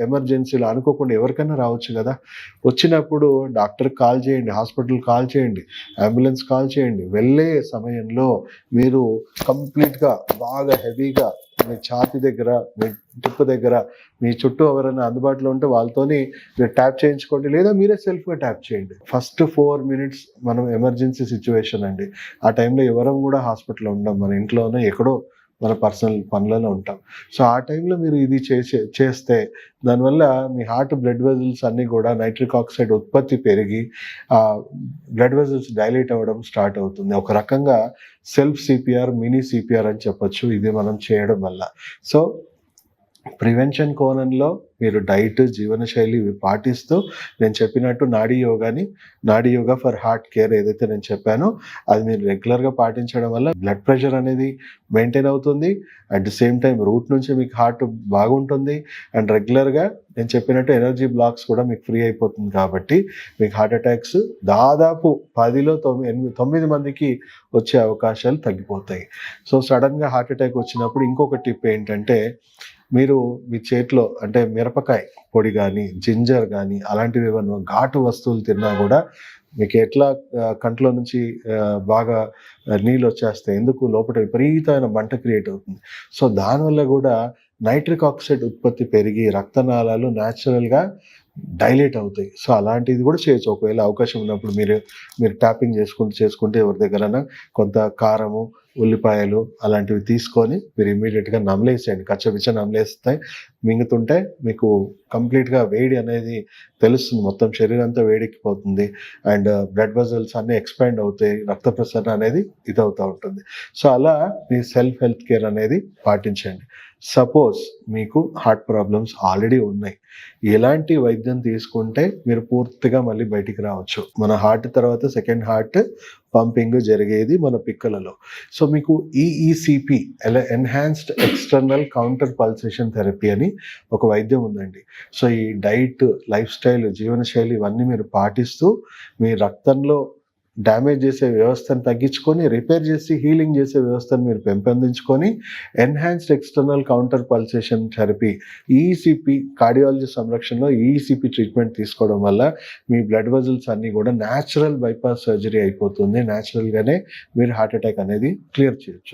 ఎమర్జెన్సీలో అనుకోకుండా ఎవరికైనా రావచ్చు కదా. వచ్చినప్పుడు డాక్టర్కి కాల్ చేయండి, హాస్పిటల్కి కాల్ చేయండి, అంబులెన్స్ కాల్ చేయండి. వెళ్ళే సమయంలో మీరు కంప్లీట్గా బాగా హెవీగా మీ ఛాతీ దగ్గర, మీ టిప్పు దగ్గర, మీ చుట్టూ ఎవరైనా అందుబాటులో ఉంటే వాళ్ళతోని మీరు ట్యాప్ చేయించుకోండి, లేదా మీరే సెల్ఫ్గా ట్యాప్ చేయండి. ఫస్ట్ 4 minutes మనం ఎమర్జెన్సీ సిచ్యువేషన్ అండి. ఆ టైంలో ఎవరం కూడా హాస్పిటల్లో ఉండం, మన ఇంట్లోనే ఎక్కడో మన పర్సనల్ పనులలో ఉంటాం. సో ఆ టైంలో మీరు ఇది చేస్తే దానివల్ల మీ హార్ట్ బ్లడ్ వెజల్స్ అన్నీ కూడా నైట్రిక్ ఆక్సైడ్ ఉత్పత్తి పెరిగి బ్లడ్ వెజల్స్ డైలేట్ అవ్వడం స్టార్ట్ అవుతుంది. ఒక రకంగా సెల్ఫ్ సిపిఆర్, మినీ సిపిఆర్ అని చెప్పొచ్చు ఇది మనం చేయడం వల్ల. సో ప్రివెన్షన్ కోణంలో మీరు డైట్, జీవనశైలి ఇవి పాటిస్తూ నేను చెప్పినట్టు నాడీ యోగా ఫర్ హార్ట్ కేర్ ఏదైతే నేను చెప్పానో అది మీరు రెగ్యులర్గా పాటించడం వల్ల బ్లడ్ ప్రెషర్ అనేది మెయింటైన్ అవుతుంది. At the same time root నుంచి మీకు హార్ట్ బాగుంటుంది. అండ్ రెగ్యులర్గా నేను చెప్పినట్టు ఎనర్జీ బ్లాక్స్ కూడా మీకు ఫ్రీ అయిపోతుంది. కాబట్టి మీకు హార్ట్ అటాక్స్ దాదాపు 10లో 9 మందికి వచ్చే అవకాశాలు తగ్గిపోతాయి. సో సడన్గా హార్ట్ అటాక్ వచ్చినప్పుడు ఇంకొక టిప్ ఏంటంటే, మీరు మీ చేతిలో అంటే మిరపకాయ పొడి కానీ, జింజర్ కానీ అలాంటివి ఏమన్నా ఘాటు వస్తువులు తిన్నా కూడా మీకు ఎట్లా కంట్లో నుంచి బాగా నీళ్ళు వచ్చేస్తాయి. ఎందుకు? లోపల విపరీతమైన మంట క్రియేట్ అవుతుంది. సో దానివల్ల కూడా నైట్రిక్ ఆక్సైడ్ ఉత్పత్తి పెరిగి రక్తనాళాలు న్యాచురల్గా డైలేట్ అవుతాయి. సో అలాంటిది కూడా చేయొచ్చు. ఒకవేళ అవకాశం ఉన్నప్పుడు మీరు ట్యాపింగ్ చేసుకుంటే ఎవరి దగ్గరైనా కొంత కారము, ఉల్లిపాయలు అలాంటివి తీసుకొని మీరు ఇమ్మీడియట్గా నమలేసేయండి. కచ్చపిచ్చ నమలేస్తాయి. మింగుతుంటే మీకు కంప్లీట్గా వేడి అనేది తెలుస్తుంది. మొత్తం శరీరం అంతా వేడెక్కిపోతుంది. అండ్ బ్లడ్ వెజల్స్ అన్నీ ఎక్స్పాండ్ అవుతాయి. రక్త ప్రసరణ అనేది ఇదవుతూ ఉంటుంది. సో అలా మీ సెల్ఫ్ హెల్త్ కేర్ అనేది పాటించండి. సపోజ్ మీకు హార్ట్ ప్రాబ్లమ్స్ ఆల్రెడీ ఉన్నాయి, ఎలాంటి వైద్యం తీసుకుంటే మీరు పూర్తిగా మళ్ళీ బయటికి రావచ్చు. మన హార్ట్ తర్వాత సెకండ్ హార్ట్ పంపింగ్ జరిగేది మన పిక్కలలో. సో మీకు ఈఈసిపి enhanced external counter pulsation therapy అని ఒక వైద్యం ఉందండి. సో ఈ డైట్, లైఫ్ స్టైల్, జీవనశైలి ఇవన్నీ మీరు పాటిస్తూ మీ రక్తంలో డ్యామేజ్ చేసే వ్యవస్థను తగ్గించుకొని రిపేర్ చేసి హీలింగ్ చేసే వ్యవస్థను మీరు పెంపొందించుకొని enhanced external counter pulsation therapy EECP cardiology సంరక్షణలో ఈఈసిపి ట్రీట్మెంట్ తీసుకోవడం వల్ల మీ బ్లడ్ వెజల్స్ అన్నీ కూడా న్యాచురల్ బైపాస్ సర్జరీ అయిపోతుంది. న్యాచురల్గానే మీరు హార్ట్ అటాక్ అనేది క్లియర్ చేయొచ్చు.